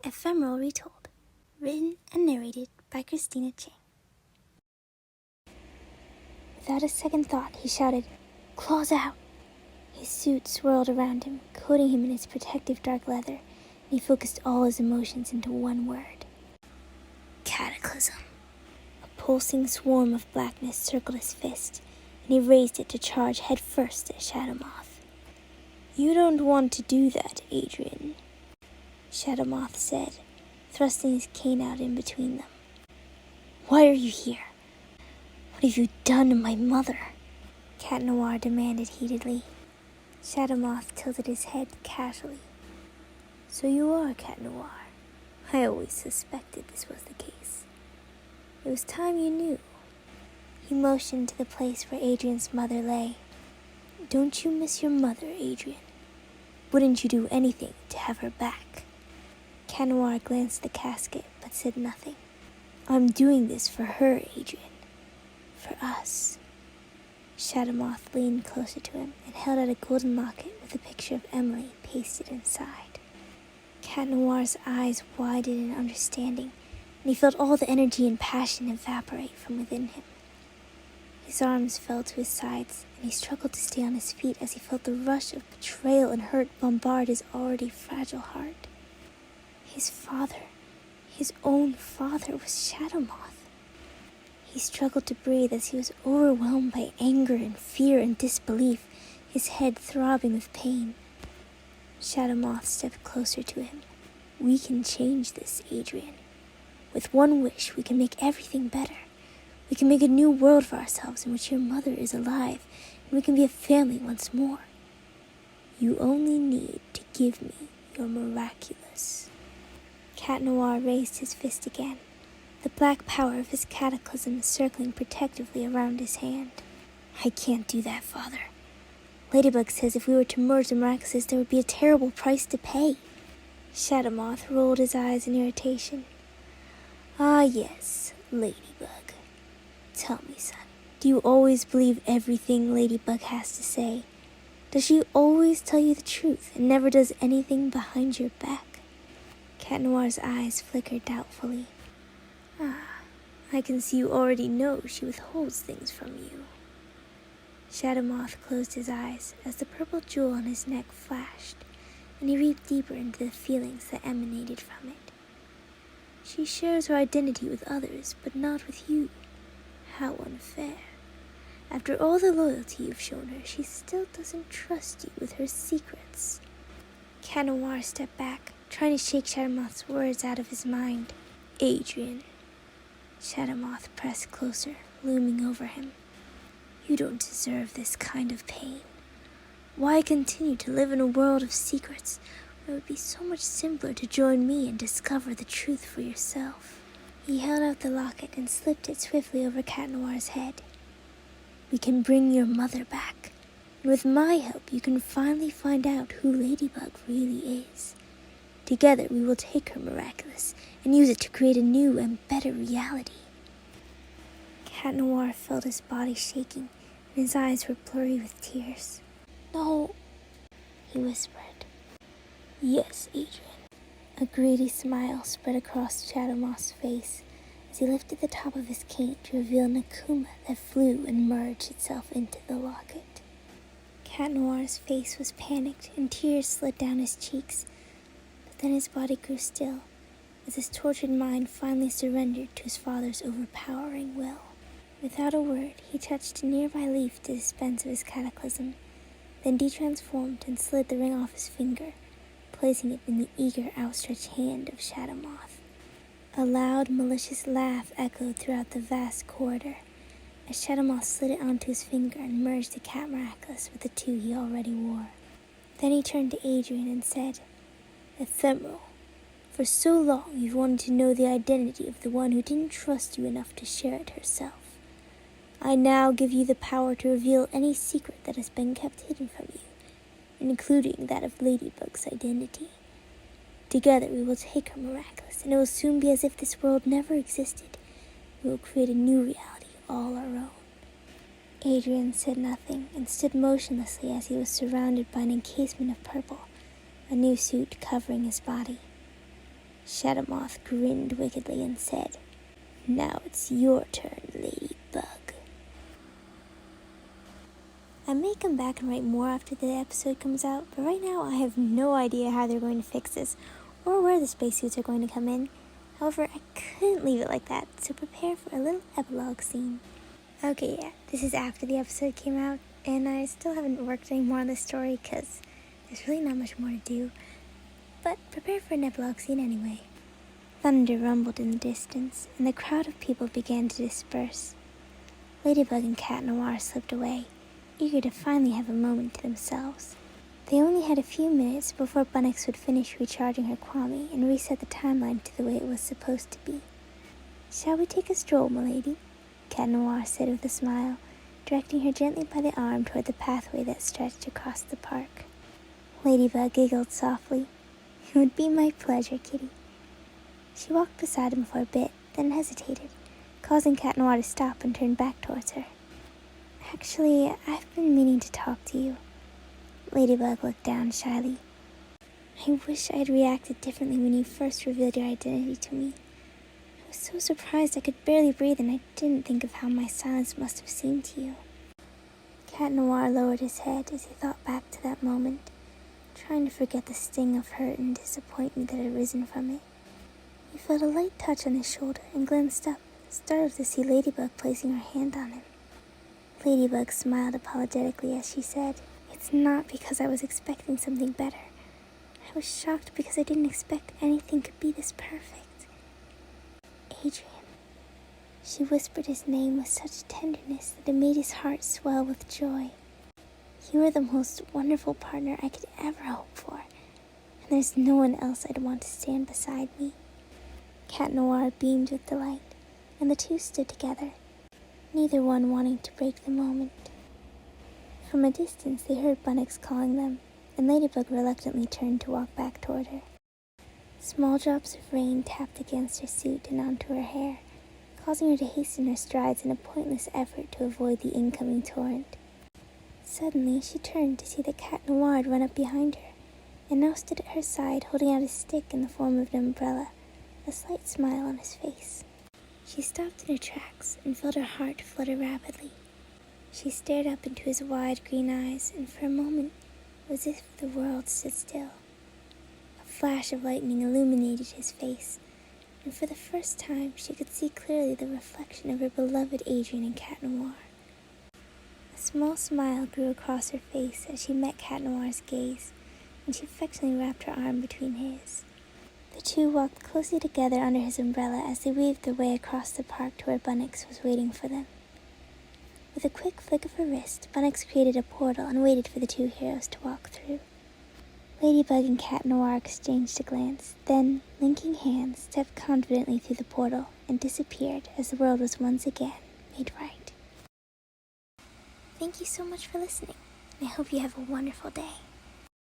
Ephemeral Retold, written and narrated by Christina. Without a second thought, he shouted, "Claws out!" His suit swirled around him, coating him in its protective dark leather, and he focused all his emotions into one word. Cataclysm. A pulsing swarm of blackness circled his fist, and he raised it to charge headfirst at Shadowmoth. "You don't want to do that, Adrian," Shadowmoth said, thrusting his cane out in between them. "Why are you here? What have you done to my mother?" Cat Noir demanded heatedly. Shadowmoth tilted his head casually. "So you are Cat Noir. I always suspected this was the case. It was time you knew." He motioned to the place where Adrian's mother lay. "Don't you miss your mother, Adrian? Wouldn't you do anything to have her back?" Cat Noir glanced at the casket, but said nothing. "I'm doing this for her, Adrian. For us." Shadowmoth leaned closer to him and held out a golden locket with a picture of Emily pasted inside. Cat Noir's eyes widened in understanding, and he felt all the energy and passion evaporate from within him. His arms fell to his sides, and he struggled to stay on his feet as he felt the rush of betrayal and hurt bombard his already fragile heart. His father, his own father, was Shadowmoth. He struggled to breathe as he was overwhelmed by anger and fear and disbelief, his head throbbing with pain. Shadowmoth stepped closer to him. "We can change this, Adrian. With one wish, we can make everything better. We can make a new world for ourselves in which your mother is alive, and we can be a family once more. You only need to give me your Miraculous." Cat Noir raised his fist again, the black power of his cataclysm circling protectively around his hand. "I can't do that, Father. Ladybug says if we were to merge the Miraculous, there would be a terrible price to pay." Shadowmoth rolled his eyes in irritation. "Ah, yes, Ladybug. Tell me, son, do you always believe everything Ladybug has to say? Does she always tell you the truth and never does anything behind your back?" Cat Noir's eyes flickered doubtfully. "Ah, I can see you already know she withholds things from you." Shadowmoth closed his eyes as the purple jewel on his neck flashed, and he reaped deeper into the feelings that emanated from it. "She shares her identity with others, but not with you. How unfair. After all the loyalty you've shown her, she still doesn't trust you with her secrets." Cat Noir stepped back, trying to shake Shadowmoth's words out of his mind. "Adrian." Shadowmoth pressed closer, looming over him. "You don't deserve this kind of pain. Why continue to live in a world of secrets where it would be so much simpler to join me and discover the truth for yourself?" He held out the locket and slipped it swiftly over Cat Noir's head. "We can bring your mother back, and with my help you can finally find out who Ladybug really is. Together we will take her Miraculous and use it to create a new and better reality." Cat Noir felt his body shaking, and his eyes were blurry with tears. "No," he whispered. "Yes, Adrian." A greedy smile spread across Shadowmoth's face as he lifted the top of his cane to reveal an Akuma that flew and merged itself into the locket. Cat Noir's face was panicked, and tears slid down his cheeks. Then his body grew still, as his tortured mind finally surrendered to his father's overpowering will. Without a word, he touched a nearby leaf to dispense of his cataclysm, then detransformed and slid the ring off his finger, placing it in the eager, outstretched hand of Shadowmoth. A loud, malicious laugh echoed throughout the vast corridor, as Shadowmoth slid it onto his finger and merged the Cat Miraculous with the two he already wore. Then he turned to Adrian and said, "Ephemeral, for so long you've wanted to know the identity of the one who didn't trust you enough to share it herself. I now give you the power to reveal any secret that has been kept hidden from you, including that of Ladybug's identity. Together we will take her Miraculous, and it will soon be as if this world never existed. We will create a new reality all our own." Adrian said nothing and stood motionlessly as he was surrounded by an encasement of purple, a new suit covering his body. Shadow Moth grinned wickedly and said, "Now it's your turn, Ladybug." I may come back and write more after the episode comes out, but right now I have no idea how they're going to fix this, or where the spacesuits are going to come in. However, I couldn't leave it like that, so prepare for a little epilogue scene. Okay, yeah, this is after the episode came out, and I still haven't worked any more on this story, because there's really not much more to do. But prepare for an epilogue scene anyway. Thunder rumbled in the distance, and the crowd of people began to disperse. Ladybug and Cat Noir slipped away, eager to finally have a moment to themselves. They only had a few minutes before Bunnix would finish recharging her Kwame and reset the timeline to the way it was supposed to be. "Shall we take a stroll, m'lady?" Cat Noir said with a smile, directing her gently by the arm toward the pathway that stretched across the park. Ladybug giggled softly. "It would be my pleasure, kitty." She walked beside him for a bit, then hesitated, causing Cat Noir to stop and turn back towards her. "Actually, I've been meaning to talk to you." Ladybug looked down shyly. "I wish I had reacted differently when you first revealed your identity to me. I was so surprised I could barely breathe, and I didn't think of how my silence must have seemed to you." Cat Noir lowered his head as he thought back to that moment, trying to forget the sting of hurt and disappointment that had arisen from it. He felt a light touch on his shoulder and glanced up, startled to see Ladybug placing her hand on him. Ladybug smiled apologetically as she said, "It's not because I was expecting something better. I was shocked because I didn't expect anything could be this perfect. Adrian." She whispered his name with such tenderness that it made his heart swell with joy. "You are the most wonderful partner I could ever hope for, and there's no one else I'd want to stand beside me." Cat Noir beamed with delight, and the two stood together, neither one wanting to break the moment. From a distance they heard Bunnix calling them, and Ladybug reluctantly turned to walk back toward her. Small drops of rain tapped against her suit and onto her hair, causing her to hasten her strides in a pointless effort to avoid the incoming torrent. Suddenly she turned to see that Cat Noir had run up behind her, and now stood at her side holding out a stick in the form of an umbrella, a slight smile on his face. She stopped in her tracks and felt her heart flutter rapidly. She stared up into his wide green eyes, and for a moment it was as if the world stood still. A flash of lightning illuminated his face, and for the first time she could see clearly the reflection of her beloved Adrian and Cat Noir. A small smile grew across her face as she met Cat Noir's gaze, and she affectionately wrapped her arm between his. The two walked closely together under his umbrella as they weaved their way across the park to where Bunnix was waiting for them. With a quick flick of her wrist, Bunnix created a portal and waited for the two heroes to walk through. Ladybug and Cat Noir exchanged a glance, then, linking hands, stepped confidently through the portal and disappeared as the world was once again made right. Thank you so much for listening, and I hope you have a wonderful day.